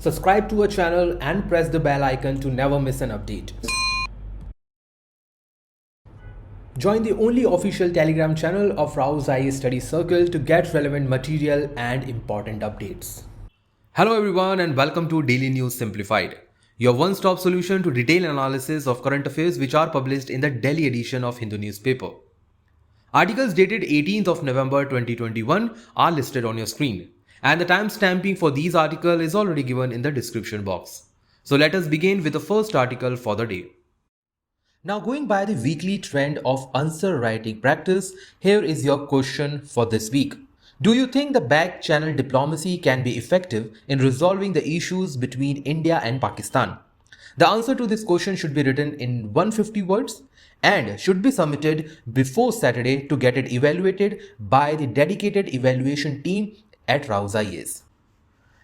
Subscribe to our channel and press the bell icon to never miss an update. Join the only official Telegram channel of Rao's IAS Study Circle to get relevant material and important updates. Hello everyone and welcome to Daily News Simplified, your one-stop solution to detailed analysis of current affairs which are published in the Delhi edition of Hindu newspaper. Articles dated 18th of November 2021 are listed on your screen, and the timestamping for these articles is already given in the description box. So let us begin with the first article for the day. Now, going by the weekly trend of answer writing practice, here is your question for this week. Do you think the back channel diplomacy can be effective in resolving the issues between India and Pakistan? The answer to this question should be written in 150 words and should be submitted before Saturday to get it evaluated by the dedicated evaluation team at Rao's IAS.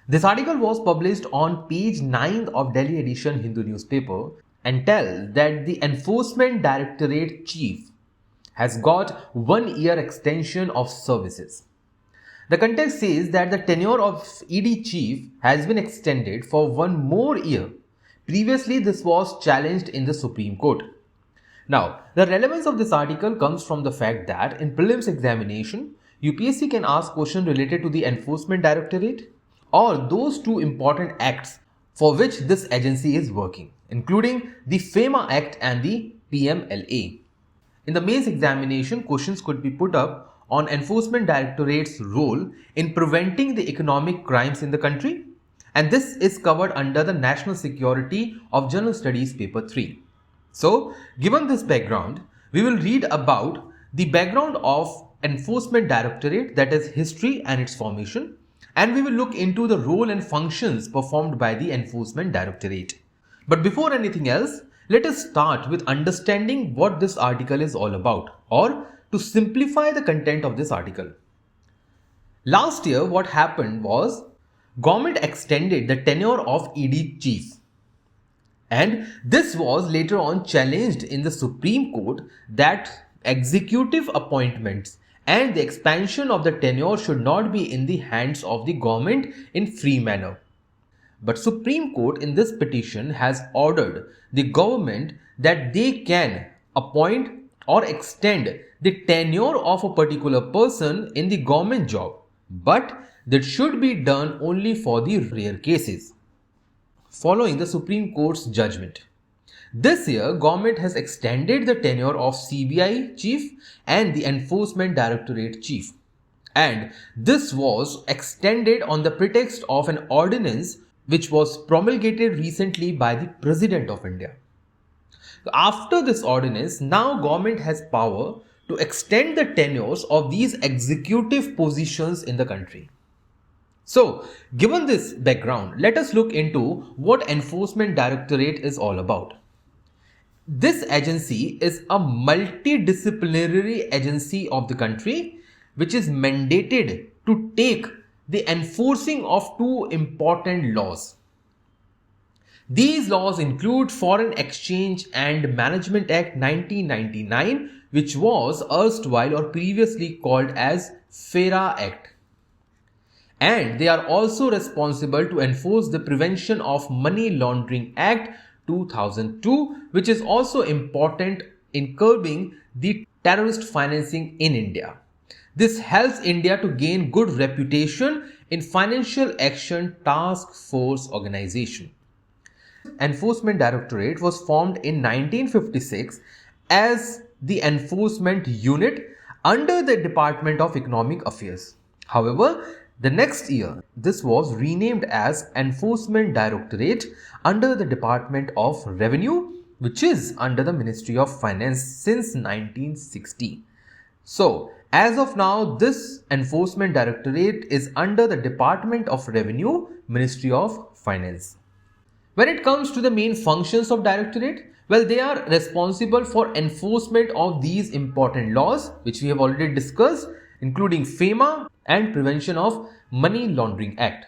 This article was published on page 9 of Delhi edition Hindu newspaper and tells that the Enforcement Directorate Chief has got 1 year extension of services. The context says that the tenure of ED Chief has been extended for 1 more year. Previously, this was challenged in the Supreme Court. Now, the relevance of this article comes from the fact that in prelims examination, UPSC can ask questions related to the Enforcement Directorate or those two important acts for which this agency is working, including the FEMA Act and the PMLA. In the mains examination, questions could be put up on Enforcement Directorate's role in preventing the economic crimes in the country, and this is covered under the National Security of General Studies paper 3. So, given this background, we will read about the background of Enforcement Directorate, that is history and its formation, and we will look into the role and functions performed by the Enforcement Directorate. But before anything else, let us start with understanding what this article is all about, or to simplify the content of this article. Last year, what happened was government extended the tenure of ED Chief, and this was later on challenged in the Supreme Court that executive appointments and the expansion of the tenure should not be in the hands of the government in free manner. But Supreme Court in this petition has ordered the government that they can appoint or extend the tenure of a particular person in the government job, but that should be done only for the rare cases. Following the Supreme Court's judgment, this year, government has extended the tenure of CBI Chief and the Enforcement Directorate Chief. And this was extended on the pretext of an ordinance which was promulgated recently by the President of India. After this ordinance, now government has power to extend the tenures of these executive positions in the country. So, given this background, let us look into what Enforcement Directorate is all about. This agency is a multidisciplinary agency of the country which is mandated to take the enforcing of two important laws. These laws include Foreign Exchange and Management Act 1999, which was erstwhile or previously called as FERA Act. And they are also responsible to enforce the Prevention of Money Laundering Act 2002, which is also important in curbing the terrorist financing in India. This helps India to gain good reputation in Financial Action Task Force organization. Enforcement Directorate was formed in 1956 as the enforcement unit under the Department of Economic Affairs. However, the next year, this was renamed as Enforcement Directorate under the Department of Revenue, which is under the Ministry of Finance since 1960. So, as of now, this Enforcement Directorate is under the Department of Revenue, Ministry of Finance. When it comes to the main functions of Directorate, well, they are responsible for enforcement of these important laws, which we have already discussed, including FEMA and Prevention of Money Laundering Act.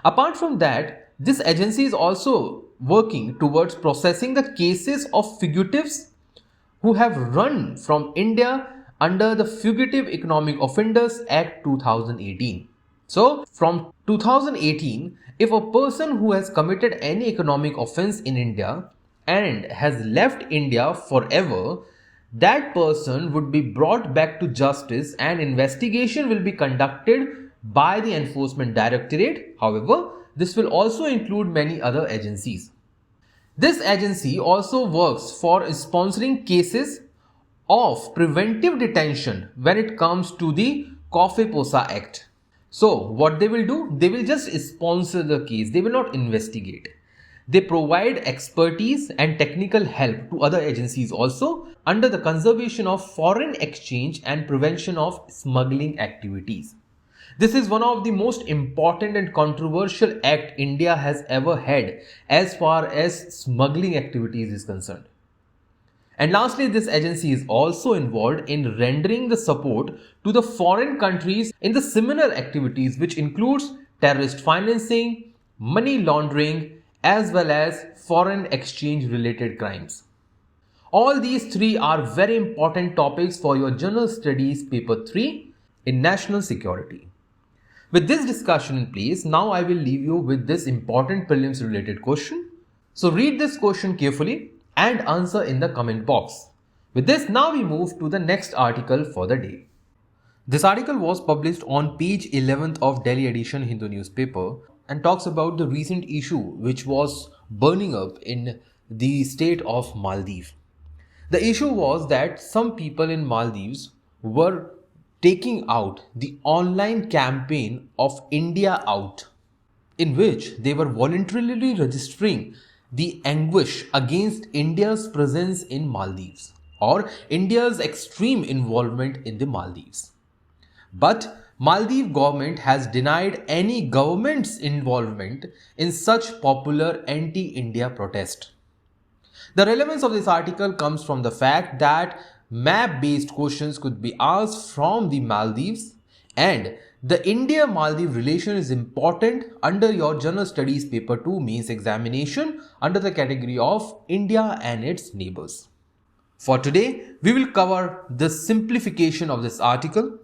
Apart from that, this agency is also working towards processing the cases of fugitives who have run from India under the Fugitive Economic Offenders Act 2018. So from 2018, if a person who has committed any economic offense in India and has left India forever, that person would be brought back to justice and investigation will be conducted by the Enforcement Directorate. However, this will also include many other agencies. This agency also works for sponsoring cases of preventive detention when it comes to the Coffee-Posa Act. So what they will do? They will just sponsor the case. They will not investigate. They provide expertise and technical help to other agencies also under the conservation of foreign exchange and prevention of smuggling activities. This is one of the most important and controversial act India has ever had as far as smuggling activities is concerned. And lastly, this agency is also involved in rendering the support to the foreign countries in the similar activities, which includes terrorist financing, money laundering, as well as foreign exchange related crimes. All these three are very important topics for your General Studies Paper 3 in National Security. With this discussion in place, now I will leave you with this important prelims related question. So read this question carefully and answer in the comment box. With this, now we move to the next article for the day. This article was published on page 11th of Delhi edition Hindu newspaper and talks about the recent issue which was burning up in the state of Maldives. The issue was that some people in Maldives were taking out the online campaign of India Out, in which they were voluntarily registering the anguish against India's presence in Maldives or India's extreme involvement in the Maldives. But Maldives government has denied any government's involvement in such popular anti-India protest. The relevance of this article comes from the fact that map-based questions could be asked from the Maldives, and the India-Maldives relation is important under your General Studies Paper 2 mains examination under the category of India and its neighbors. For today, we will cover the simplification of this article,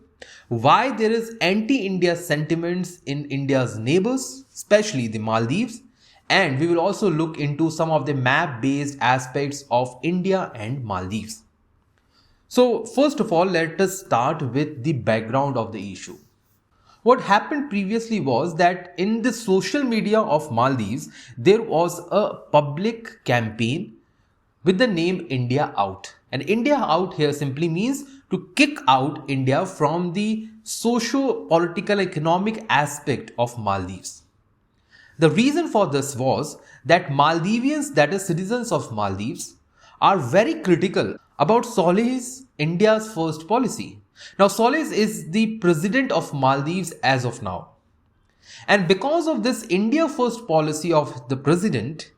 why there is anti-India sentiments in India's neighbors, especially the Maldives, and we will also look into some of the map-based aspects of India and Maldives. So first of all, let us start with the background of the issue. What happened previously was that in the social media of Maldives, there was a public campaign with the name India Out. And India Out here simply means to kick out India from the socio-political economic aspect of Maldives. The reason for this was that Maldivians, that is citizens of Maldives, are very critical about Saleh's India's first policy. Now Saleh is the president of Maldives as of now. And because of this India first policy of the president,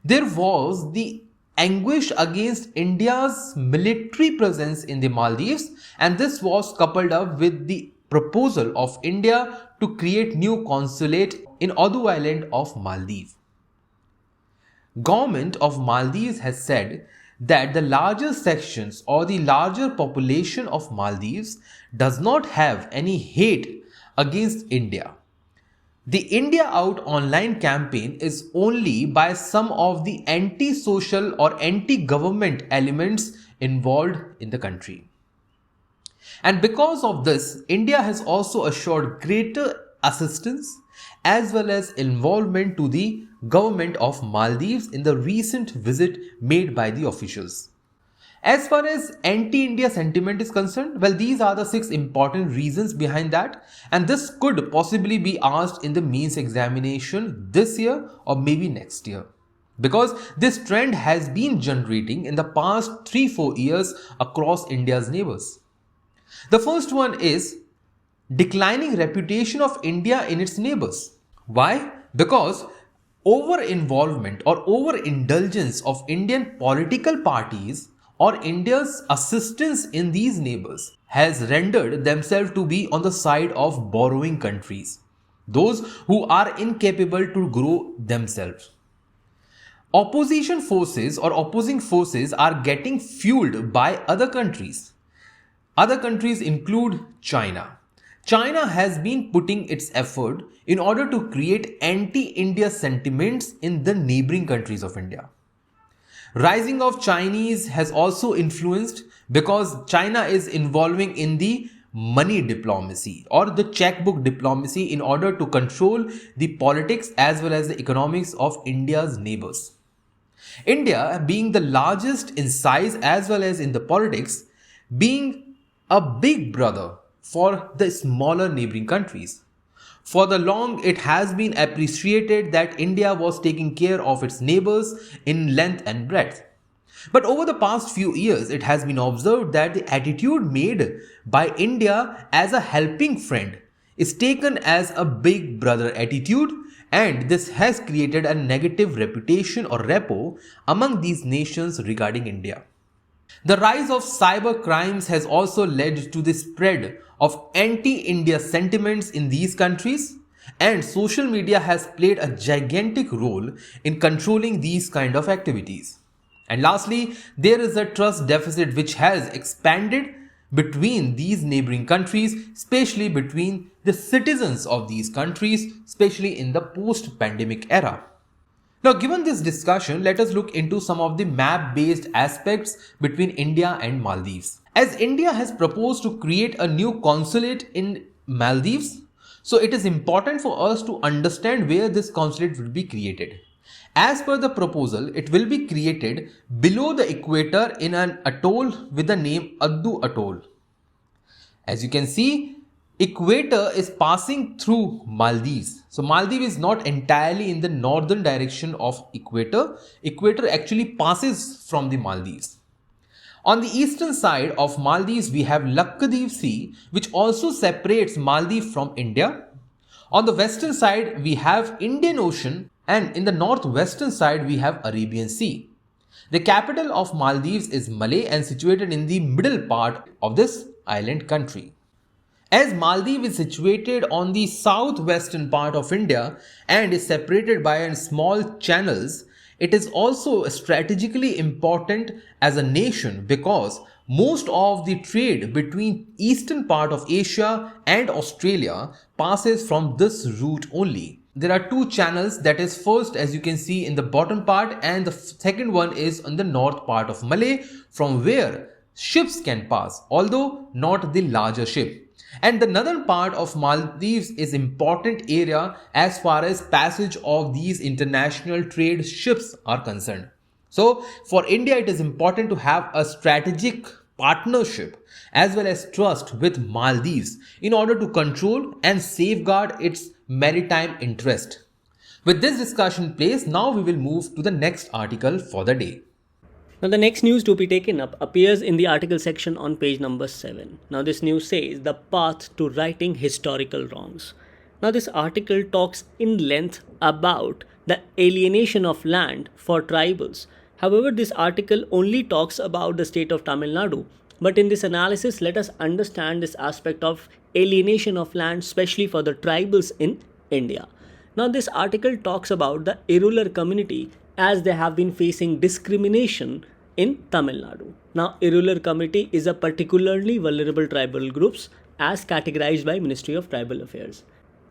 there was the anguish against India's military presence in the Maldives, and this was coupled up with the proposal of India to create new consulate in Odu Island of Maldives. Government of Maldives has said that the larger sections or the larger population of Maldives does not have any hate against India. The India Out online campaign is only by some of the anti-social or anti-government elements involved in the country. And because of this, India has also assured greater assistance as well as involvement to the government of Maldives in the recent visit made by the officials. As far as anti-India sentiment is concerned, well, these are the 6 important reasons behind that, and this could possibly be asked in the mains examination this year or maybe next year, because this trend has been generating in the past 3-4 years across India's neighbors. The first one is declining reputation of India in its neighbors. Why? Because over-involvement or over-indulgence of Indian political parties or India's assistance in these neighbors has rendered themselves to be on the side of borrowing countries, those who are incapable to grow themselves. Opposition forces or opposing forces are getting fueled by other countries. Other countries include China. China has been putting its effort in order to create anti-India sentiments in the neighboring countries of India. Rising of Chinese has also influenced because China is involving in the money diplomacy or the checkbook diplomacy in order to control the politics as well as the economics of India's neighbors. India, being the largest in size as well as in the politics, being a big brother for the smaller neighboring countries. For the long, it has been appreciated that India was taking care of its neighbors in length and breadth. But over the past few years, it has been observed that the attitude made by India as a helping friend is taken as a big brother attitude, and this has created a negative reputation or repo among these nations regarding India. The rise of cyber crimes has also led to the spread of anti-India sentiments in these countries, and social media has played a gigantic role in controlling these kind of activities. And lastly, there is a trust deficit which has expanded between these neighboring countries, especially between the citizens of these countries, especially in the post-pandemic era. Now, given this discussion, let us look into some of the map-based aspects between India and Maldives. As India has proposed to create a new consulate in Maldives, so it is important for us to understand where this consulate will be created. As per the proposal, it will be created below the equator in an atoll with the name Addu Atoll. As you can see, equator is passing through Maldives. So Maldives is not entirely in the northern direction of equator. Equator actually passes from the Maldives. On the eastern side of Maldives, we have Lakshadweep Sea, which also separates Maldives from India. On the western side, we have Indian Ocean, and in the northwestern side, we have Arabian Sea. The capital of Maldives is Malé and situated in the middle part of this island country. As Maldives is situated on the southwestern part of India and is separated by small channels, it is also strategically important as a nation because most of the trade between eastern part of Asia and Australia passes from this route only. There are two channels, that is first as you can see in the bottom part, and the second one is on the north part of Malay from where ships can pass, although not the larger ship. And the northern part of Maldives is important area as far as passage of these international trade ships are concerned. So for India, it is important to have a strategic partnership as well as trust with Maldives in order to control and safeguard its maritime interest. With this discussion in place, now we will move to the next article for the day. Now, the next news to be taken up appears in the article section on page number 7. Now, this news says the path to righting historical wrongs. Now, this article talks in length about the alienation of land for tribals. However, this article only talks about the state of Tamil Nadu. But in this analysis, let us understand this aspect of alienation of land, especially for the tribals in India. Now, this article talks about the irregular community as they have been facing discrimination in Tamil Nadu. Now, irregular community is a particularly vulnerable tribal groups as categorized by Ministry of Tribal Affairs.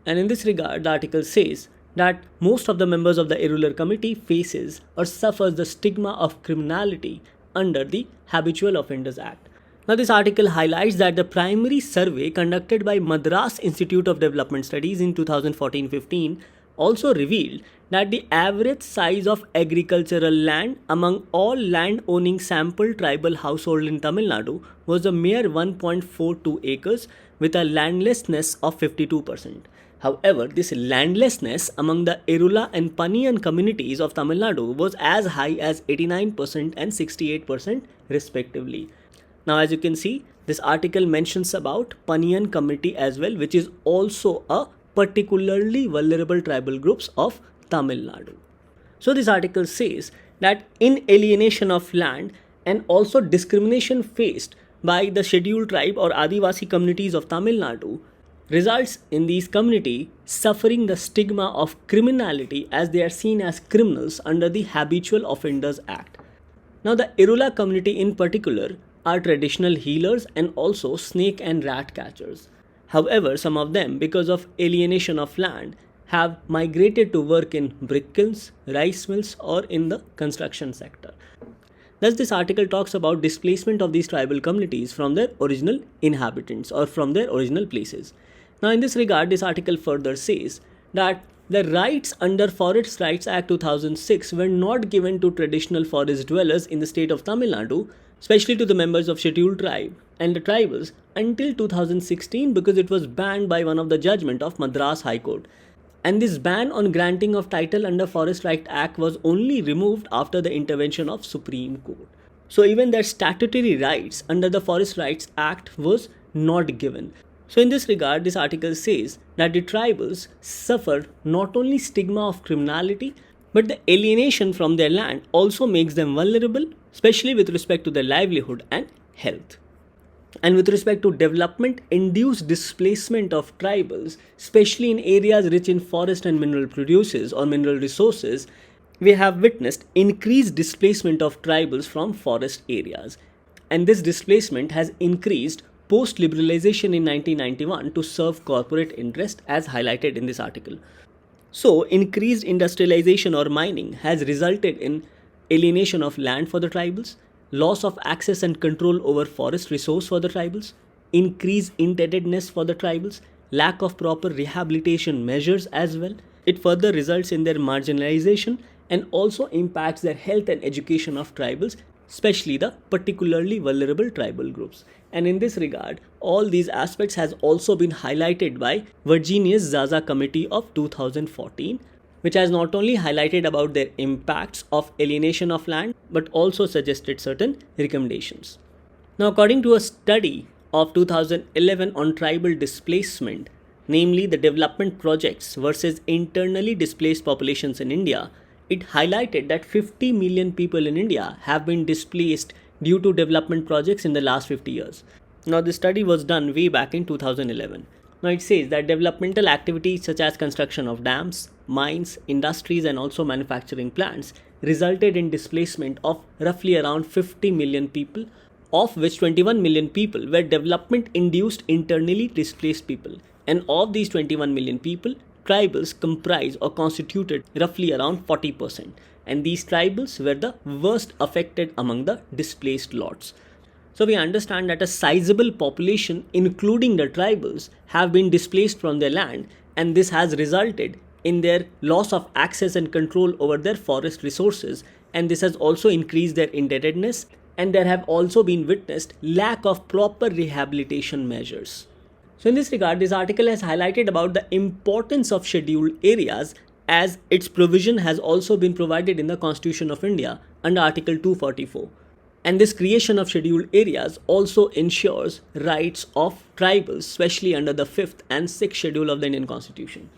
And in this regard, the article says that most of the members of the irregular committee faces or suffers the stigma of criminality under the Habitual Offenders Act. Now, this article highlights that the primary survey conducted by Madras Institute of Development Studies in 2014-15 also revealed that the average size of agricultural land among all land-owning sample tribal households in Tamil Nadu was a mere 1.42 acres with a landlessness of 52%. However, this landlessness among the Irula and Paniyan communities of Tamil Nadu was as high as 89% and 68% respectively. Now, as you can see, this article mentions about Paniyan community as well, which is also a particularly vulnerable tribal groups of Tamil Nadu. So this article says that in alienation of land and also discrimination faced by the scheduled tribe or Adivasi communities of Tamil Nadu results in these community suffering the stigma of criminality as they are seen as criminals under the Habitual Offenders Act. Now, the Irula community in particular are traditional healers and also snake and rat catchers. However, some of them, because of alienation of land, have migrated to work in brick kilns, rice mills, or in the construction sector. Thus, this article talks about displacement of these tribal communities from their original inhabitants or from their original places. Now, in this regard, this article further says that the rights under Forest Rights Act 2006 were not given to traditional forest dwellers in the state of Tamil Nadu, especially to the members of scheduled tribe and the tribals, until 2016 because it was banned by one of the judgment of Madras High Court. And this ban on granting of title under Forest Rights Act was only removed after the intervention of Supreme Court. So even their statutory rights under the Forest Rights Act was not given. So in this regard, this article says that the tribals suffered not only stigma of criminality, but the alienation from their land also makes them vulnerable, especially with respect to their livelihood and health. And with respect to development-induced displacement of tribals, especially in areas rich in forest and mineral produces or mineral resources, we have witnessed increased displacement of tribals from forest areas. And this displacement has increased post-liberalization in 1991 to serve corporate interest as highlighted in this article. So, increased industrialization or mining has resulted in alienation of land for the tribals, loss of access and control over forest resource for the tribals, increased indebtedness for the tribals, lack of proper rehabilitation measures as well. It further results in their marginalization and also impacts their health and education of tribals, especially the particularly vulnerable tribal groups. And in this regard, all these aspects has also been highlighted by Virginia's Zaza Committee of 2014, which has not only highlighted about their impacts of alienation of land, but also suggested certain recommendations. Now, according to a study of 2011 on tribal displacement, namely the development projects versus internally displaced populations in India, it highlighted that 50 million people in India have been displaced due to development projects in the last 50 years. Now, this study was done way back in 2011. Now, it says that developmental activities such as construction of dams, mines, industries, and also manufacturing plants resulted in displacement of roughly around 50 million people, of which 21 million people were development-induced internally displaced people. And of these 21 million people, tribals comprise or constituted roughly around 40%. And these tribals were the worst affected among the displaced lots. So we understand that a sizable population, including the tribals, have been displaced from their land, and this has resulted in their loss of access and control over their forest resources, and this has also increased their indebtedness, and there have also been witnessed lack of proper rehabilitation measures. So in this regard, this article has highlighted about the importance of scheduled areas, as its provision has also been provided in the Constitution of India under Article 244. And this creation of scheduled areas also ensures rights of tribals, especially under the 5th and 6th schedule of the Indian Constitution.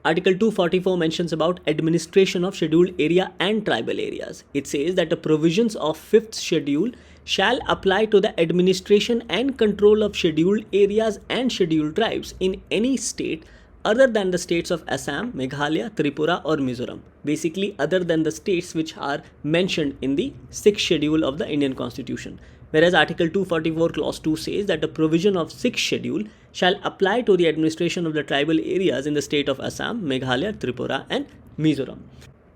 Article 244 mentions about administration of scheduled area and tribal areas. It says that the provisions of 5th schedule shall apply to the administration and control of scheduled areas and scheduled tribes in any state other than the states of Assam, Meghalaya, Tripura or Mizoram. Basically other than the states which are mentioned in the 6th schedule of the Indian Constitution. Whereas Article 244 Clause 2 says that the provision of 6th schedule shall apply to the administration of the tribal areas in the state of Assam, Meghalaya, Tripura and Mizoram.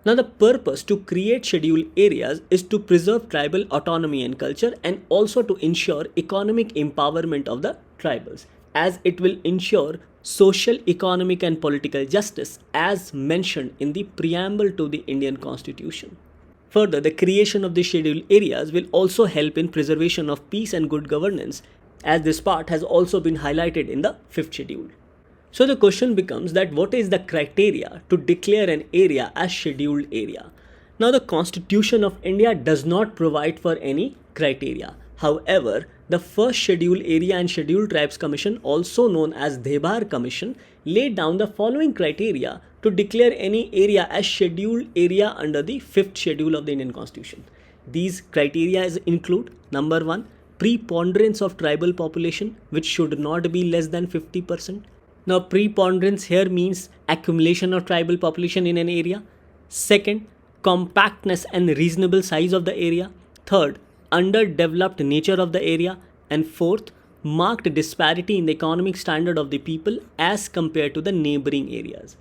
Now the purpose to create scheduled areas is to preserve tribal autonomy and culture, and also to ensure economic empowerment of the tribals, as it will ensure social, economic and political justice as mentioned in the preamble to the Indian Constitution. Further, the creation of the scheduled areas will also help in preservation of peace and good governance, as this part has also been highlighted in the 5th schedule. So the question becomes that what is the criteria to declare an area as scheduled area? Now the Constitution of India does not provide for any criteria. However, the first Scheduled Area and Scheduled Tribes Commission, also known as Debar Commission, laid down the following criteria to declare any area as scheduled area under the 5th schedule of the Indian Constitution. These criteria include: number 1, preponderance of tribal population, which should not be less than 50%. Now, preponderance here means accumulation of tribal population in an area. Second, compactness and reasonable size of the area. Third, underdeveloped nature of the area. And fourth, marked disparity in the economic standard of the people as compared to the neighboring areas.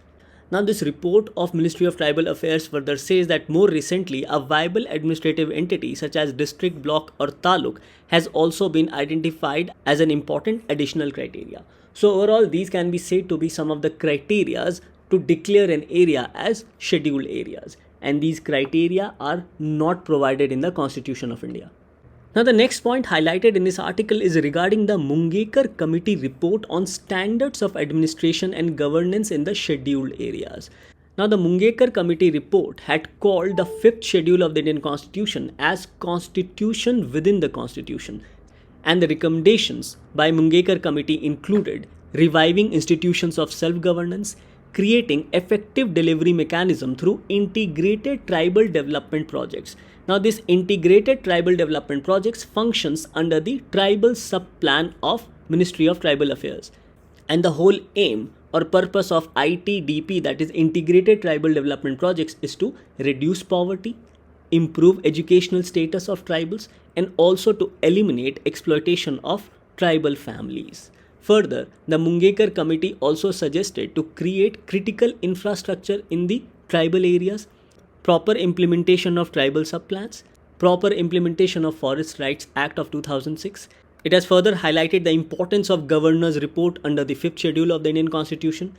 Now, this report of Ministry of Tribal Affairs further says that more recently, a viable administrative entity such as district, block or taluk has also been identified as an important additional criteria. So overall, these can be said to be some of the criterias to declare an area as scheduled areas, and these criteria are not provided in the Constitution of India. Now, the next point highlighted in this article is regarding the Mungekar Committee report on standards of administration and governance in the scheduled areas. Now, the Mungekar Committee report had called the 5th schedule of the Indian Constitution as Constitution within the Constitution, and the recommendations by Mungekar Committee included reviving institutions of self-governance, creating effective delivery mechanism through integrated tribal development projects. Now, this integrated tribal development projects functions under the tribal sub-plan of Ministry of Tribal Affairs. And the whole aim or purpose of ITDP, that is integrated tribal development projects, is to reduce poverty, improve educational status of tribals, and also to eliminate exploitation of tribal families. Further, the Mungekar Committee also suggested to create critical infrastructure in the tribal areas, proper implementation of tribal subplans, proper implementation of Forest Rights Act of 2006. It has further highlighted the importance of Governor's report under the 5th schedule of the Indian Constitution.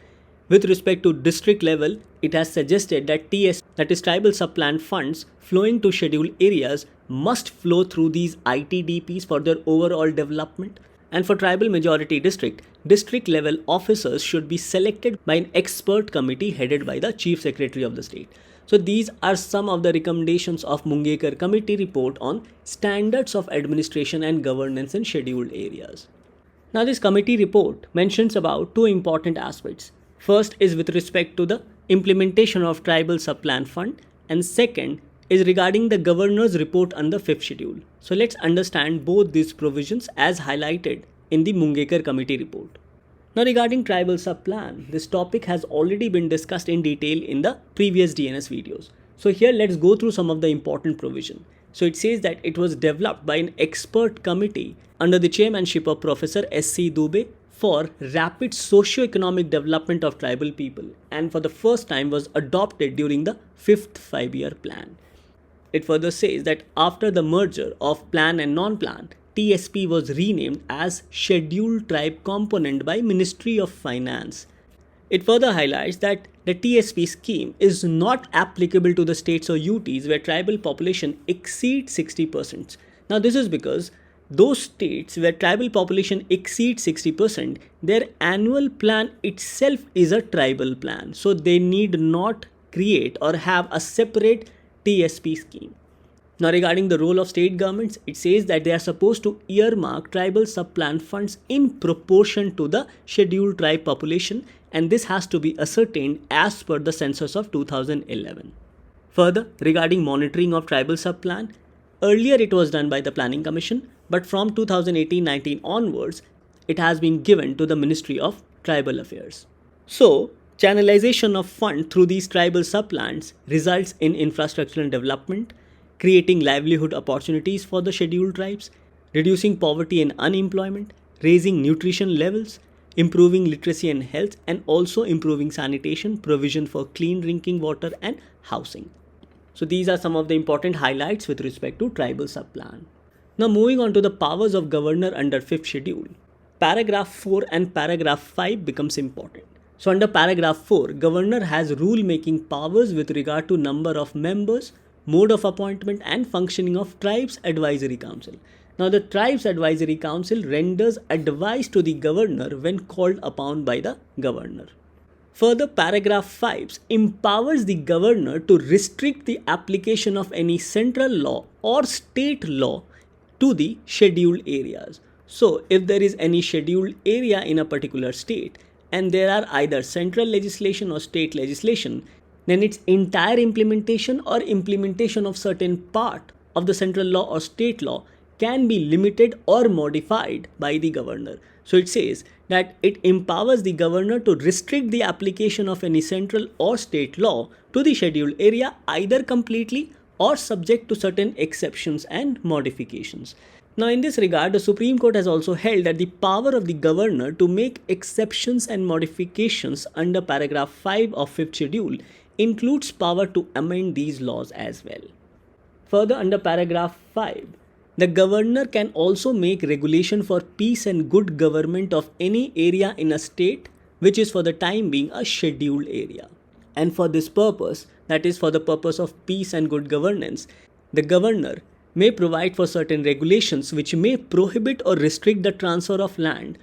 With respect to district level, it has suggested that TS, that is tribal subplan funds flowing to scheduled areas, must flow through these ITDPs for their overall development. And for tribal majority district level officers should be selected by an expert committee headed by the Chief Secretary of the state. So these are some of the recommendations of Mungekar Committee report on standards of administration and governance in scheduled areas. Now, this committee report mentions about two important aspects. First is with respect to the implementation of tribal subplan fund, and second is regarding the governor's report on the 5th schedule. So let's understand both these provisions as highlighted in the Mungekar Committee report. Now, regarding tribal subplan, this topic has already been discussed in detail in the previous DNS videos. So here let's go through some of the important provision. So it says that it was developed by an expert committee under the chairmanship of Professor S.C. Dubey for rapid socio-economic development of tribal people, and for the first time was adopted during the 5th 5-year plan. It further says that after the merger of plan and non-plan, TSP was renamed as Scheduled Tribe Component by Ministry of Finance. It further highlights that the TSP scheme is not applicable to the states or UTs where tribal population exceeds 60%. Now, this is because those states where tribal population exceeds 60%, their annual plan itself is a tribal plan. So they need not create or have a separate TSP scheme. Now, regarding the role of state governments, it says that they are supposed to earmark tribal subplan funds in proportion to the scheduled tribe population, and this has to be ascertained as per the census of 2011. Further, regarding monitoring of tribal subplan, earlier it was done by the Planning Commission, but from 2018-19 onwards, it has been given to the Ministry of Tribal Affairs. So, channelization of fund through these tribal subplans results in infrastructural development, creating livelihood opportunities for the scheduled tribes, reducing poverty and unemployment, raising nutrition levels, improving literacy and health, and also improving sanitation, provision for clean drinking water and housing. So these are some of the important highlights with respect to tribal subplan. Now, moving on to the powers of governor under 5th schedule. Paragraph 4 and paragraph 5 becomes important. So under paragraph 4, governor has rule-making powers with regard to number of members, mode of appointment and functioning of Tribes Advisory Council. Now, the Tribes Advisory Council renders advice to the governor when called upon by the governor. Further, paragraph 5 empowers the governor to restrict the application of any central law or state law to the scheduled areas. So, if there is any scheduled area in a particular state and there are either central legislation or state legislation, then its entire implementation or implementation of certain part of the central law or state law can be limited or modified by the governor. So it says that it empowers the governor to restrict the application of any central or state law to the scheduled area either completely or subject to certain exceptions and modifications. Now, in this regard, the Supreme Court has also held that the power of the governor to make exceptions and modifications under paragraph 5 of 5th schedule includes power to amend these laws as well. Further, under paragraph 5, the governor can also make regulation for peace and good government of any area in a state which is for the time being a scheduled area. And for this purpose, that is for the purpose of peace and good governance, the governor may provide for certain regulations which may prohibit or restrict the transfer of land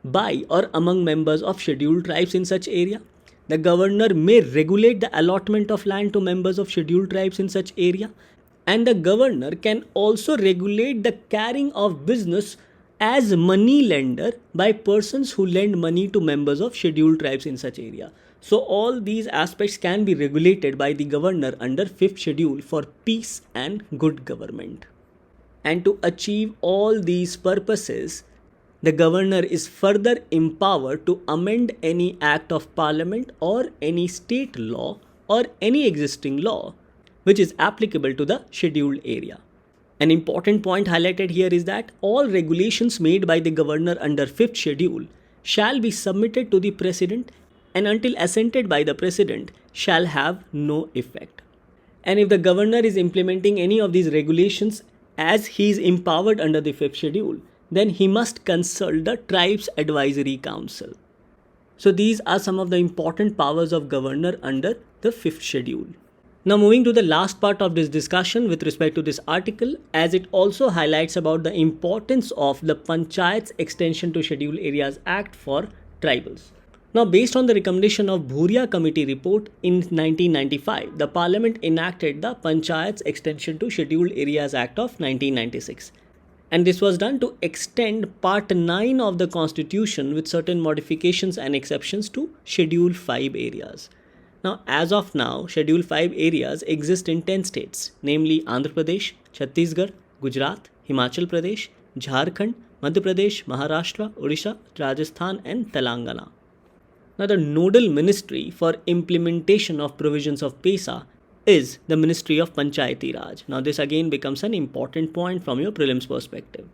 by or among members of scheduled tribes in such area. The governor may regulate the allotment of land to members of scheduled tribes in such area. And the governor can also regulate the carrying of business as money lender by persons who lend money to members of scheduled tribes in such area. So all these aspects can be regulated by the governor under 5th schedule for peace and good government. And to achieve all these purposes, the governor is further empowered to amend any act of parliament or any state law or any existing law which is applicable to the scheduled area. An important point highlighted here is that all regulations made by the governor under 5th schedule shall be submitted to the president and until assented by the president shall have no effect. And if the governor is implementing any of these regulations as he is empowered under the 5th schedule, then he must consult the Tribes Advisory Council. So these are some of the important powers of governor under the 5th schedule. Now moving to the last part of this discussion with respect to this article, as it also highlights about the importance of the Panchayat's Extension to Scheduled Areas Act for tribals. Now based on the recommendation of Bhuria Committee report in 1995, the Parliament enacted the Panchayat's Extension to Scheduled Areas Act of 1996. And this was done to extend Part 9 of the Constitution with certain modifications and exceptions to Schedule 5 areas. Now, as of now, Schedule 5 areas exist in 10 states, namely Andhra Pradesh, Chhattisgarh, Gujarat, Himachal Pradesh, Jharkhand, Madhya Pradesh, Maharashtra, Odisha, Rajasthan and Telangana. Now, the nodal ministry for implementation of provisions of PESA is the Ministry of Panchayati Raj. Now, this again becomes an important point from your prelims perspective.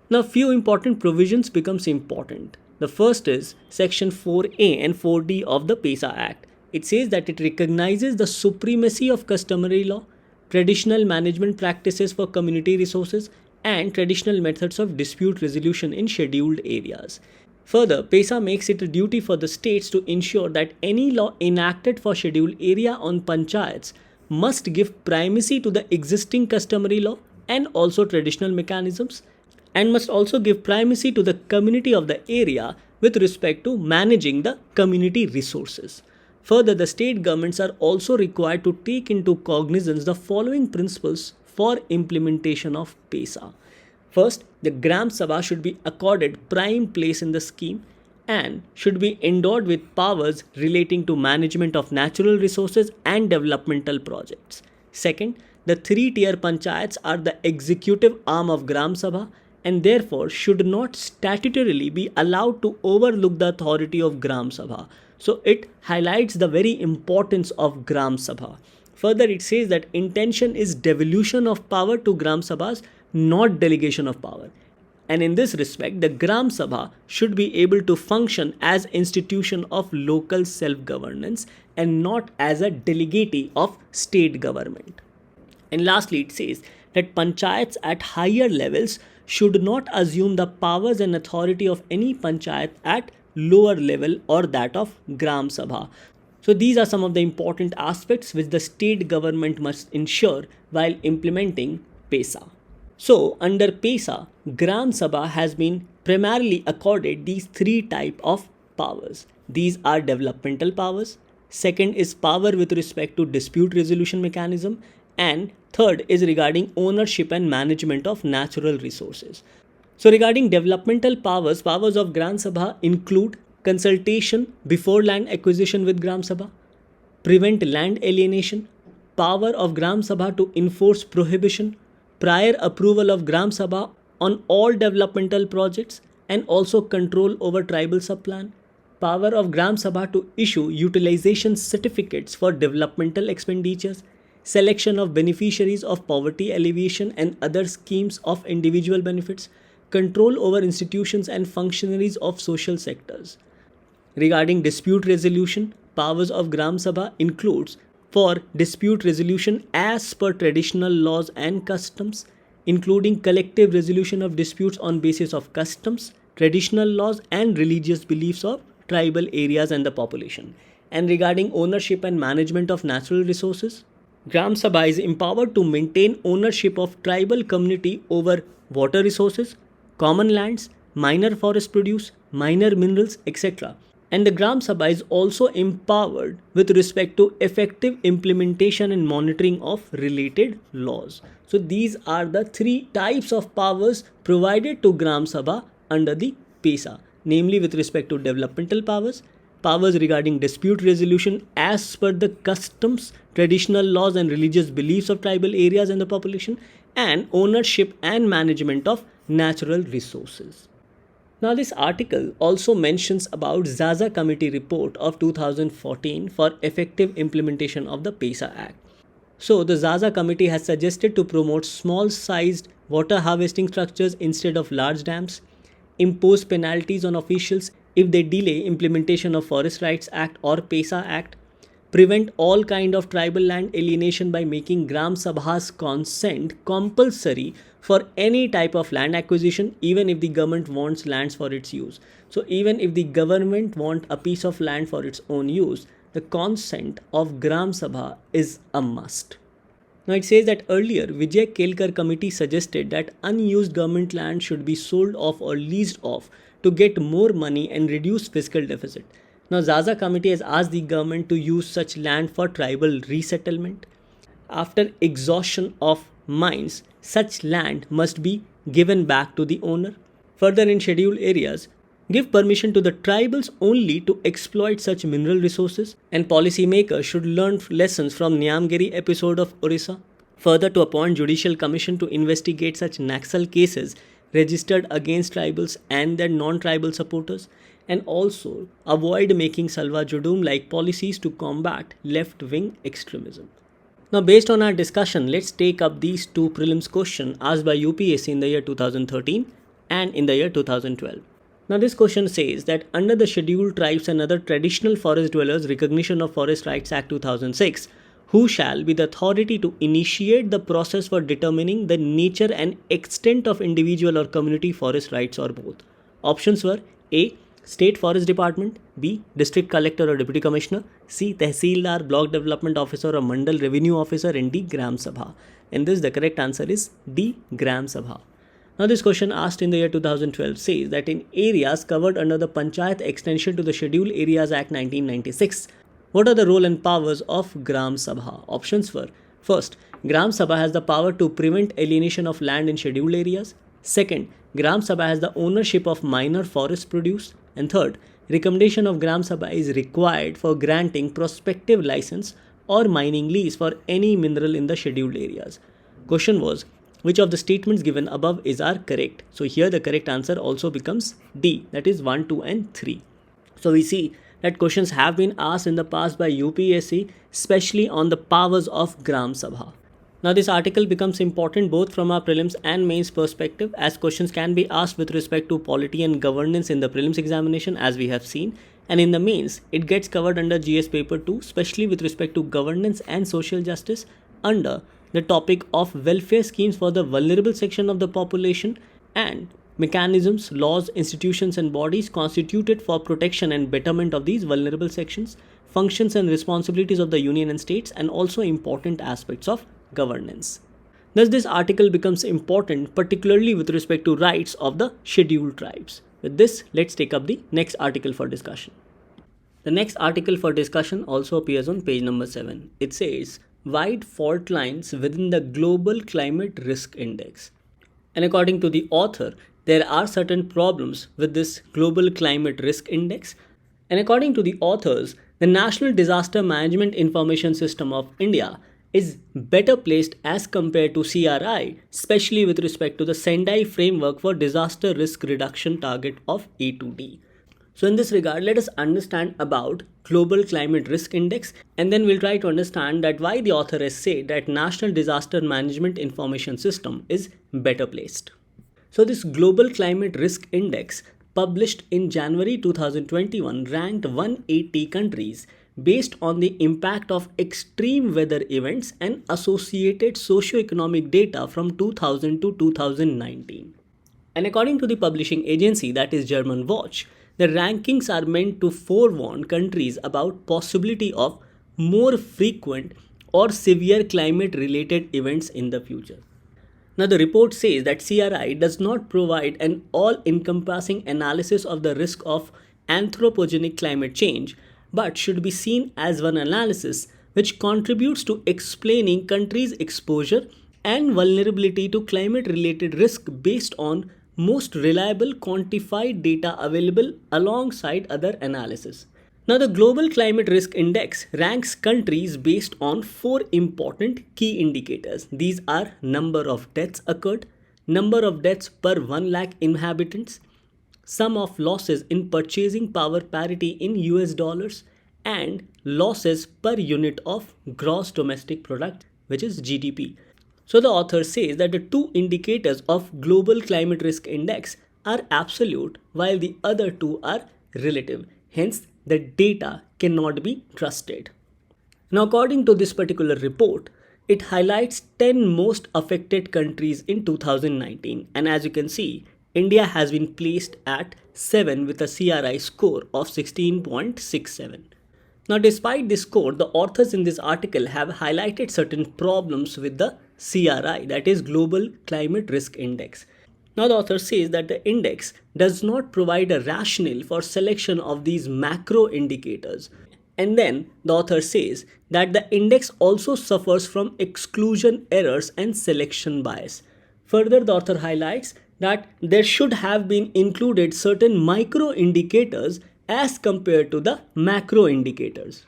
Now, few important provisions becomes important. The first is Section 4A and 4D of the PESA Act. It says that it recognizes the supremacy of customary law, traditional management practices for community resources, and traditional methods of dispute resolution in scheduled areas. Further, PESA makes it a duty for the states to ensure that any law enacted for scheduled area on panchayats must give primacy to the existing customary law and also traditional mechanisms, and must also give primacy to the community of the area with respect to managing the community resources. Further, the state governments are also required to take into cognizance the following principles for implementation of PESA. First, the Gram Sabha should be accorded prime place in the scheme and should be endowed with powers relating to management of natural resources and developmental projects. Second, the three-tier panchayats are the executive arm of Gram Sabha and therefore should not statutorily be allowed to overlook the authority of Gram Sabha. So it highlights the very importance of Gram Sabha. Further, it says that intention is devolution of power to Gram Sabhas, not delegation of power. And in this respect, the Gram Sabha should be able to function as institution of local self-governance and not as a delegate of state government. And lastly, it says that panchayats at higher levels should not assume the powers and authority of any panchayat at lower level or that of Gram Sabha. So these are some of the important aspects which the state government must ensure while implementing PESA. So under PESA, Gram Sabha has been primarily accorded these three types of powers. These are developmental powers. Second is power with respect to dispute resolution mechanism. And third is regarding ownership and management of natural resources. So regarding developmental powers, powers of Gram Sabha include consultation before land acquisition with Gram Sabha, prevent land alienation, power of Gram Sabha to enforce prohibition, prior approval of Gram Sabha on all developmental projects and also control over tribal subplan, power of Gram Sabha to issue utilization certificates for developmental expenditures, selection of beneficiaries of poverty alleviation and other schemes of individual benefits, control over institutions and functionaries of social sectors. Regarding dispute resolution, powers of Gram Sabha includes for dispute resolution as per traditional laws and customs, including collective resolution of disputes on basis of customs, traditional laws and religious beliefs of tribal areas and the population. And regarding ownership and management of natural resources, Gram Sabha is empowered to maintain ownership of tribal community over water resources, common lands, minor forest produce, minor minerals, etc. And the Gram Sabha is also empowered with respect to effective implementation and monitoring of related laws. So these are the three types of powers provided to Gram Sabha under the PESA, namely with respect to developmental powers, powers regarding dispute resolution as per the customs, traditional laws and religious beliefs of tribal areas and the population, and ownership and management of natural resources. Now this article also mentions about Zaza Committee report of 2014 for effective implementation of the PESA Act. So the Zaza Committee has suggested to promote small sized water harvesting structures instead of large dams, impose penalties on officials if they delay implementation of Forest Rights Act or PESA Act, prevent all kind of tribal land alienation by making Gram Sabha's consent compulsory for any type of land acquisition, even if the government wants lands for its use. So even if the government want a piece of land for its own use, the consent of Gram Sabha is a must. Now it says that earlier Vijay Kelkar committee suggested that unused government land should be sold off or leased off to get more money and reduce fiscal deficit. Now Zaza committee has asked the government to use such land for tribal resettlement. After exhaustion of mines, such land must be given back to the owner. Further, in scheduled areas, give permission to the tribals only to exploit such mineral resources, and policymakers should learn lessons from Nyamgiri episode of Orissa. Further, to appoint judicial commission to investigate such Naxal cases registered against tribals and their non-tribal supporters, and also avoid making Salva Judum like policies to combat left-wing extremism. Now based on our discussion, let's take up these two prelims questions asked by UPSC in the year 2013 and in the year 2012. Now this question says that under the Scheduled Tribes and Other Traditional Forest Dwellers Recognition of Forest Rights Act 2006, who shall be the authority to initiate the process for determining the nature and extent of individual or community forest rights or both? Options were A. State Forest Department, B. District Collector or Deputy Commissioner, C. Tehsildar, Block Development Officer or Mandal Revenue Officer, and D. Gram Sabha. In this, the correct answer is D. Gram Sabha. Now this question asked in the year 2012 says that in areas covered under the Panchayat Extension to the Scheduled Areas Act 1996, what are the role and powers of Gram Sabha? Options were: first, Gram Sabha has the power to prevent alienation of land in scheduled areas. Second, Gram Sabha has the ownership of minor forest produce. And third, recommendation of Gram Sabha is required for granting prospective license or mining lease for any mineral in the scheduled areas. Question was, which of the statements given above are correct? So here the correct answer also becomes D, that is 1, 2 and 3. So we see that questions have been asked in the past by UPSC, especially on the powers of Gram Sabha. Now this article becomes important both from our prelims and mains perspective, as questions can be asked with respect to polity and governance in the prelims examination, as we have seen, and in the mains it gets covered under GS paper 2, especially with respect to governance and social justice under the topic of welfare schemes for the vulnerable section of the population and mechanisms, laws, institutions and bodies constituted for protection and betterment of these vulnerable sections, functions and responsibilities of the union and states, and also important aspects of governance. Thus this article becomes important particularly with respect to rights of the scheduled tribes. With this, let's take up the next article for discussion. The next article for discussion also appears on page number 7. It says wide fault lines within the Global Climate Risk Index. And according to the author, there are certain problems with this Global Climate Risk Index. And according to the authors, the National Disaster Management Information System of India is better placed as compared to CRI, especially with respect to the Sendai framework for disaster risk reduction target of A to D. So in this regard, let us understand about Global Climate Risk Index, and then we'll try to understand that why the author has said that National Disaster Management Information System is better placed. So this Global Climate Risk Index, published in January 2021, ranked 180 countries based on the impact of extreme weather events and associated socio-economic data from 2000 to 2019. And according to the publishing agency, that is German Watch, the rankings are meant to forewarn countries about possibility of more frequent or severe climate related events in the future. Now, the report says that CRI does not provide an all encompassing analysis of the risk of anthropogenic climate change, but should be seen as one analysis which contributes to explaining countries' exposure and vulnerability to climate related risk based on most reliable quantified data available alongside other analysis. Now, the Global Climate Risk Index ranks countries based on four important key indicators. These are number of deaths occurred, number of deaths per 1 lakh inhabitants, sum of losses in purchasing power parity in US dollars, and losses per unit of gross domestic product, which is GDP. So the author says that the two indicators of Global Climate Risk Index are absolute while the other two are relative. Hence, the data cannot be trusted. Now, according to this particular report, it highlights 10 most affected countries in 2019. And as you can see, India has been placed at 7 with a CRI score of 16.67. Now, despite this score, the authors in this article have highlighted certain problems with the CRI, that is Global Climate Risk Index. Now, the author says that the index does not provide a rationale for selection of these macro indicators. And then the author says that the index also suffers from exclusion errors and selection bias. Further, the author highlights that there should have been included certain micro indicators as compared to the macro indicators,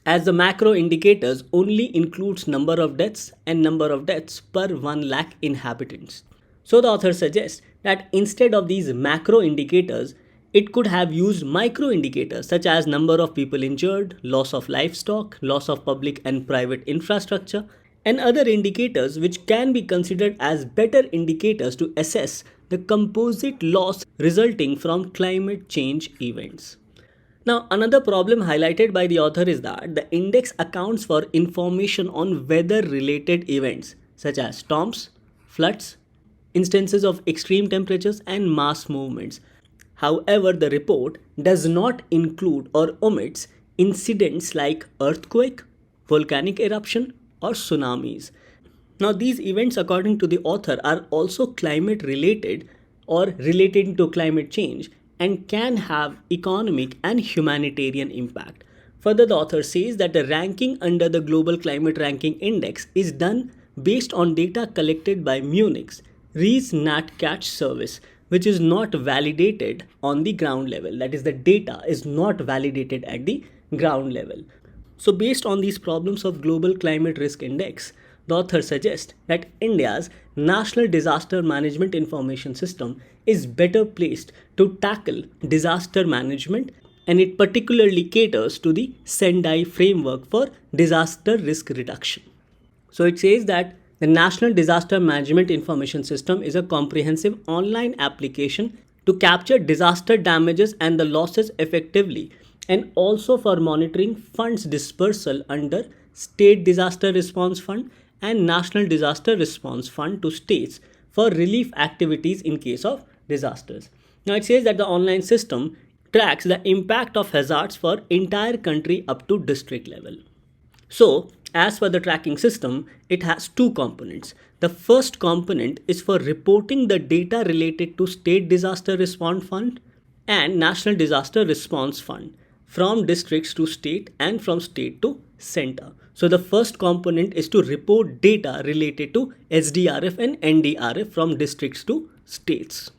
as the macro indicators only includes number of deaths and number of deaths per 1 lakh inhabitants. So the author suggests that instead of these macro indicators, it could have used micro indicators such as number of people injured, loss of livestock, loss of public and private infrastructure, and other indicators which can be considered as better indicators to assess the composite loss resulting from climate change events. Now, another problem highlighted by the author is that the index accounts for information on weather-related events such as storms, floods, instances of extreme temperatures, and mass movements. However, the report does not include or omits incidents like earthquake, volcanic eruption, or tsunamis. Now, these events, according to the author, are also climate related or related to climate change and can have economic and humanitarian impact. Further, the author says that the ranking under the Global Climate Ranking Index is done based on data collected by Munich's Rees NatCat service, which is not validated on the ground level. That is, the data is not validated at the ground level. So, based on these problems of Global Climate Risk Index, the author suggests that India's National Disaster Management Information System is better placed to tackle disaster management, and it particularly caters to the Sendai framework for disaster risk reduction. So it says that the National Disaster Management Information System is a comprehensive online application to capture disaster damages and the losses effectively, and also for monitoring funds dispersal under State Disaster Response Fund and National Disaster Response Fund to states for relief activities in case of disasters. Now it says that the online system tracks the impact of hazards for entire country up to district level. So, as for the tracking system, it has two components. The first component is for reporting the data related to State Disaster Response Fund and National Disaster Response Fund from districts to state and from state to center. So the first component is to report data related to SDRF and NDRF from districts to states,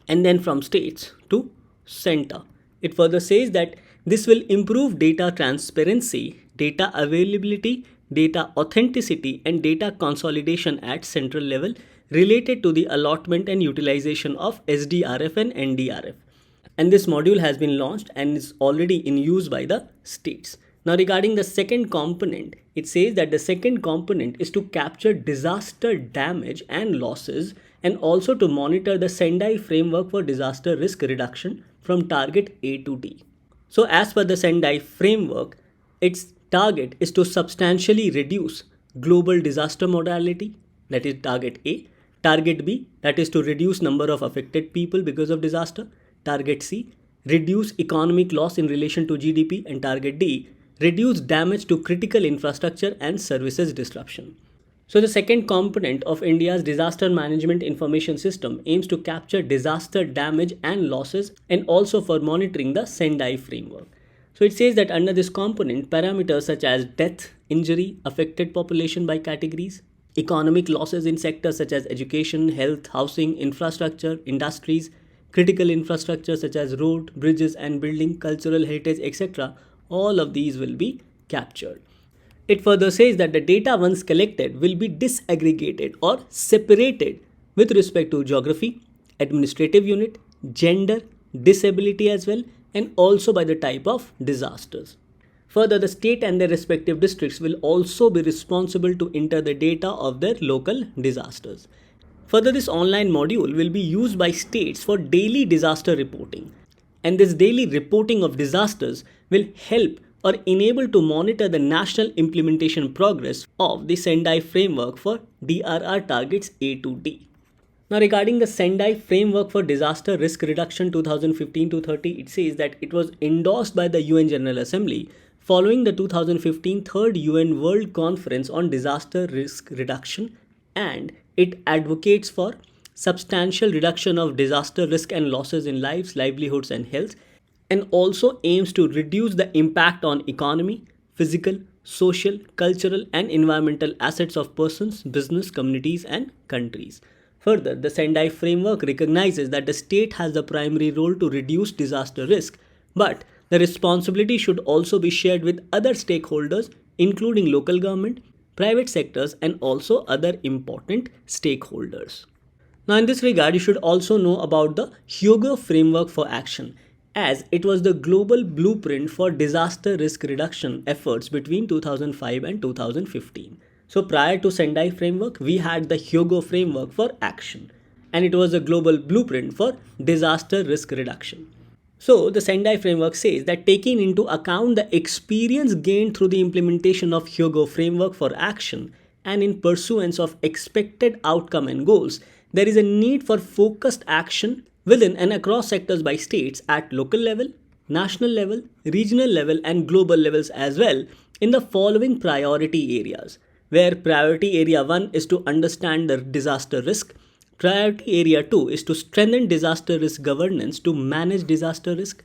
and then from states to center. It further says that this will improve data transparency, data availability, data authenticity, and data consolidation at central level related to the allotment and utilization of SDRF and NDRF. and this module has been launched and is already in use by the states. Now regarding the second component, it says that the second component is to capture disaster damage and losses and also to monitor the Sendai framework for disaster risk reduction from target A to D. So as per the Sendai framework, its target is to substantially reduce global disaster mortality, that is target A, target B, that is to reduce number of affected people because of disaster, target C, reduce economic loss in relation to GDP, and target D, reduce damage to critical infrastructure and services disruption. So the second component of India's disaster management information system aims to capture disaster damage and losses and also for monitoring the Sendai framework. So it says that under this component, parameters such as death, injury, affected population by categories, economic losses in sectors such as education, health, housing, infrastructure, industries, critical infrastructure such as road, bridges and building, cultural heritage, etc., all of these will be captured. It further says that the data once collected will be disaggregated or separated with respect to geography, administrative unit, gender, disability as well, and also by the type of disasters. Further, the state and their respective districts will also be responsible to enter the data of their local disasters. Further, this online module will be used by states for daily disaster reporting. And this daily reporting of disasters will help or enable to monitor the national implementation progress of the Sendai framework for DRR targets A to D. Now regarding the Sendai framework for disaster risk reduction 2015 to 30, it says that it was endorsed by the UN General Assembly following the 2015 third UN World Conference on Disaster Risk Reduction, and it advocates for substantial reduction of disaster risk and losses in lives, livelihoods and health, and also aims to reduce the impact on economy, physical, social, cultural and environmental assets of persons, business, communities and countries. Further, the Sendai framework recognizes that the state has the primary role to reduce disaster risk, but the responsibility should also be shared with other stakeholders, including local government, private sectors and also other important stakeholders. Now in this regard, you should also know about the Hyogo framework for action, as it was the global blueprint for disaster risk reduction efforts between 2005 and 2015. So prior to Sendai framework, we had the Hyogo framework for action, and it was a global blueprint for disaster risk reduction. So the Sendai framework says that taking into account the experience gained through the implementation of Hyogo framework for action and in pursuance of expected outcome and goals, there is a need for focused action within and across sectors by states at local level, national level, regional level and global levels as well in the following priority areas, where priority area 1 is to understand the disaster risk, priority area 2 is to strengthen disaster risk governance to manage disaster risk,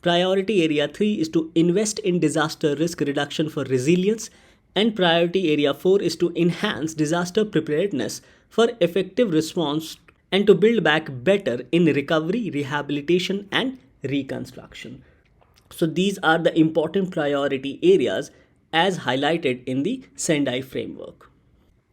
priority area 3 is to invest in disaster risk reduction for resilience, and priority area 4 is to enhance disaster preparedness for effective response and to build back better in recovery, rehabilitation and reconstruction. So these are the important priority areas as highlighted in the Sendai framework.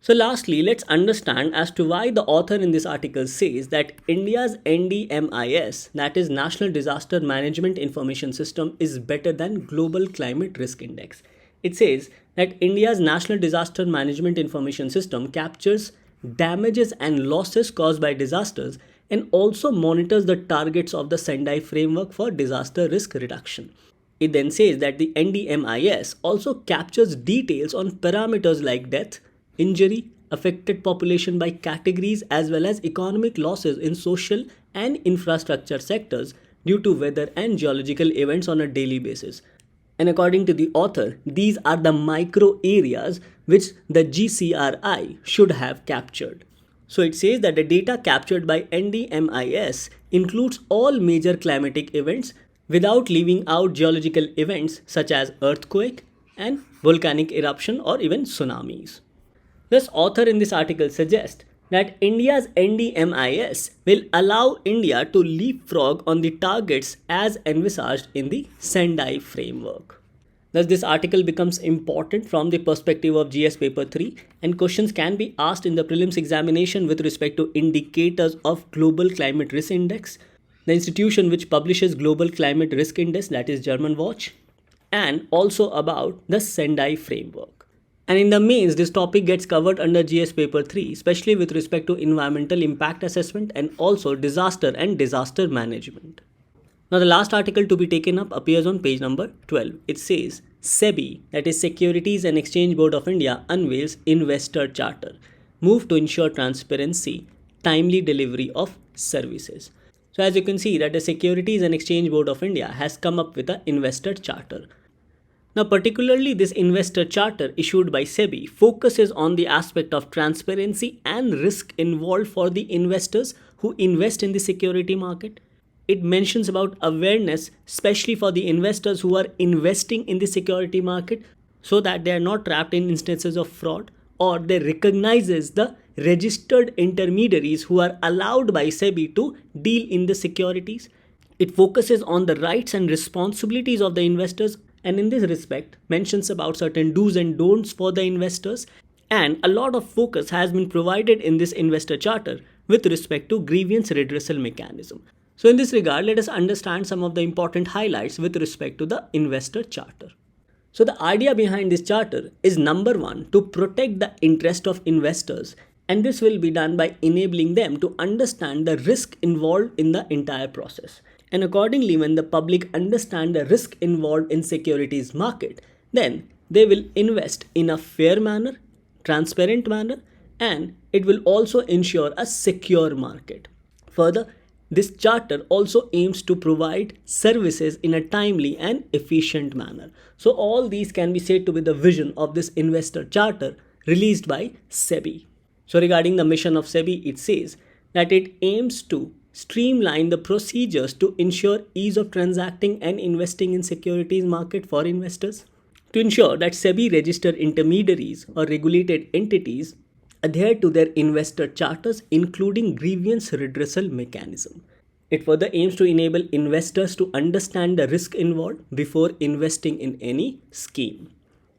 So lastly, let's understand as to why the author in this article says that India's NDMIS, that is National Disaster Management Information System, is better than Global Climate Risk Index. It says that India's National Disaster Management Information System captures damages and losses caused by disasters and also monitors the targets of the Sendai framework for disaster risk reduction. It then says that the NDMIS also captures details on parameters like death, injury, affected population by categories as well as economic losses in social and infrastructure sectors due to weather and geological events on a daily basis. And according to the author, these are the micro areas which the GCRI should have captured. So it says that the data captured by NDMIS includes all major climatic events without leaving out geological events such as earthquake and volcanic eruption or even tsunamis. Thus, author in this article suggests that India's NDMIS will allow India to leapfrog on the targets as envisaged in the Sendai framework. Thus, this article becomes important from the perspective of GS paper 3, and questions can be asked in the prelims examination with respect to indicators of global climate risk index, the institution which publishes Global Climate Risk Index, that is German Watch, and also about the Sendai framework. And in the mains, this topic gets covered under GS paper 3, especially with respect to environmental impact assessment and also disaster and disaster management. Now the last article to be taken up appears on page number 12. It says SEBI, that is Securities and Exchange Board of India, unveils investor charter, move to ensure transparency, timely delivery of services. So as you can see that the Securities and Exchange Board of India has come up with an investor charter. Now particularly this investor charter issued by SEBI focuses on the aspect of transparency and risk involved for the investors who invest in the security market. It mentions about awareness, especially for the investors who are investing in the security market, so that they are not trapped in instances of fraud, or they recognizes the registered intermediaries who are allowed by SEBI to deal in the securities. It focuses on the rights and responsibilities of the investors, and in this respect mentions about certain do's and don'ts for the investors, and a lot of focus has been provided in this investor charter with respect to grievance redressal mechanism. So in this regard, let us understand some of the important highlights with respect to the investor charter. So the idea behind this charter is number one, to protect the interest of investors, and this will be done by enabling them to understand the risk involved in the entire process. And accordingly, when the public understand the risk involved in securities market, then they will invest in a fair manner, transparent manner, and it will also ensure a secure market. Further, this charter also aims to provide services in a timely and efficient manner. So all these can be said to be the vision of this investor charter released by SEBI. So regarding the mission of SEBI, it says that it aims to streamline the procedures to ensure ease of transacting and investing in securities market for investors, to ensure that SEBI registered intermediaries or regulated entities adhere to their investor charters, including grievance redressal mechanism. It further aims to enable investors to understand the risk involved before investing in any scheme.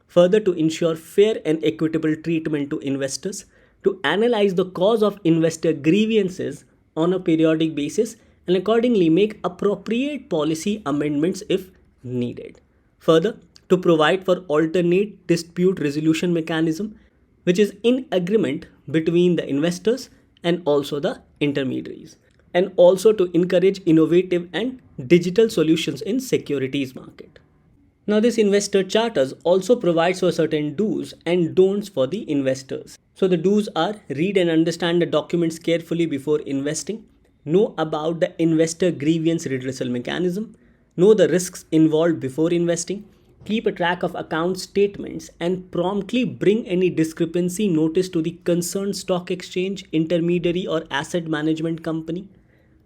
Further, to ensure fair and equitable treatment to investors, to analyze the cause of investor grievances on a periodic basis, and accordingly make appropriate policy amendments if needed. Further, to provide for alternate dispute resolution mechanism, which is in agreement between the investors and also the intermediaries, and also to encourage innovative and digital solutions in securities market. Now this investor charters also provides for certain do's and don'ts for the investors. So the do's are: read and understand the documents carefully before investing, know about the investor grievance redressal mechanism, know the risks involved before investing, keep a track of account statements, and promptly bring any discrepancy notice to the concerned stock exchange, intermediary, or asset management company.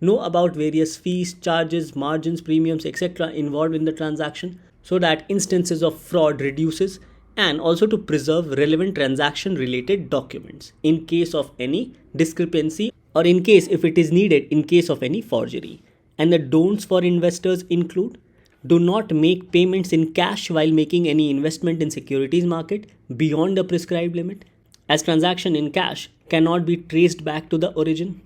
Know about various fees, charges, margins, premiums, etc. involved in the transaction, so that instances of fraud reduces, and also to preserve relevant transaction related documents in case of any discrepancy, or in case if it is needed in case of any forgery. And the don'ts for investors include: do not make payments in cash while making any investment in securities market beyond the prescribed limit, as transaction in cash cannot be traced back to the origin.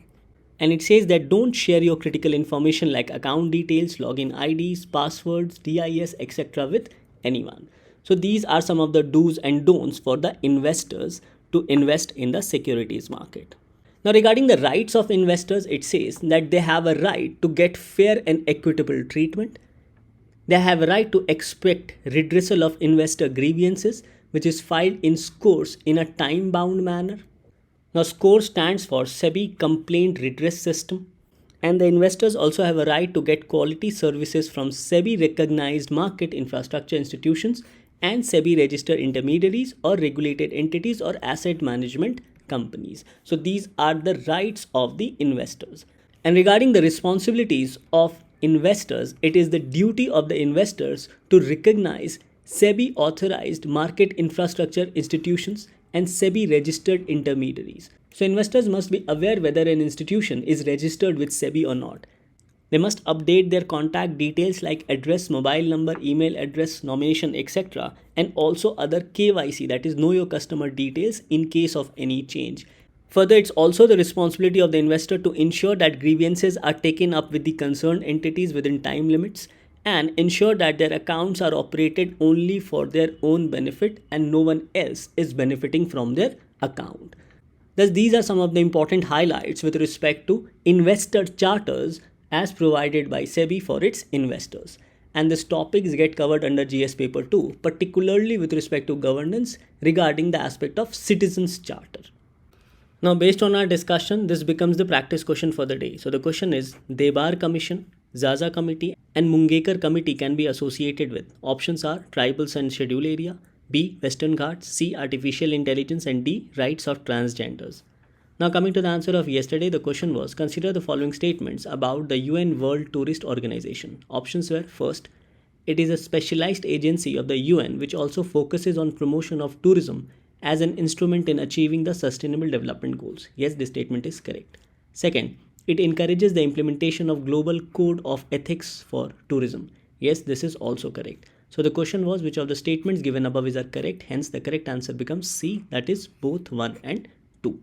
And it says that don't share your critical information like account details, login IDs, passwords, DIS, etc. with anyone. So these are some of the do's and don'ts for the investors to invest in the securities market. Now regarding the rights of investors, it says that they have a right to get fair and equitable treatment. They have a right to expect redressal of investor grievances, which is filed in scores in a time-bound manner. Now SCORE stands for SEBI Complaint Redress System, and the investors also have a right to get quality services from SEBI recognized market infrastructure institutions and SEBI registered intermediaries or regulated entities or asset management companies. So these are the rights of the investors. And regarding the responsibilities of investors, it is the duty of the investors to recognize SEBI authorized market infrastructure institutions and SEBI registered intermediaries. So investors must be aware whether an institution is registered with SEBI or not. They must update their contact details like address, mobile number, email address, nomination, etc. and also other KYC, that is know your customer details, in case of any change. Further, it's also the responsibility of the investor to ensure that grievances are taken up with the concerned entities within time limits and ensure that their accounts are operated only for their own benefit and no one else is benefiting from their account. Thus, these are some of the important highlights with respect to investor charters as provided by SEBI for its investors. And these topics get covered under GS paper 2, particularly with respect to governance regarding the aspect of citizens charter. Now, based on our discussion, this becomes the practice question for the day. So the question is, Debar Commission, Zaza Committee and Mungekar Committee can be associated with. Options are Tribals and Schedule Area, B. Western Ghats, C. Artificial Intelligence and D. Rights of Transgenders. Now coming to the answer of yesterday, the question was, consider the following statements about the UN World Tourist Organization. Options were, first, it is a specialized agency of the UN which also focuses on promotion of tourism as an instrument in achieving the Sustainable Development Goals. Yes, this statement is correct. Second, it encourages the implementation of Global Code of Ethics for Tourism. Yes, this is also correct. So the question was, which of the statements given above is correct? Hence, the correct answer becomes C, that is both 1 and 2.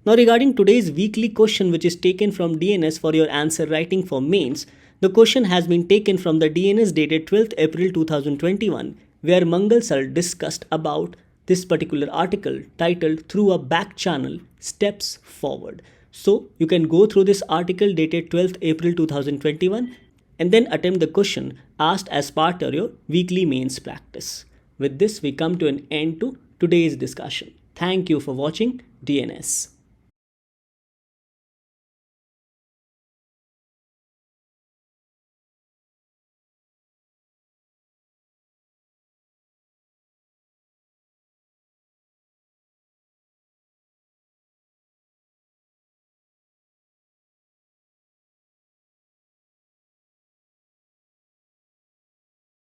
Now regarding today's weekly question, which is taken from DNS for your answer writing for mains, the question has been taken from the DNS dated 12th April 2021, where Mangal sir discussed about this particular article titled Through a Back Channel, Steps Forward. So you can go through this article dated 12th April 2021 and then attempt the question asked as part of your weekly mains practice. With this, we come to an end to today's discussion. Thank you for watching DNS.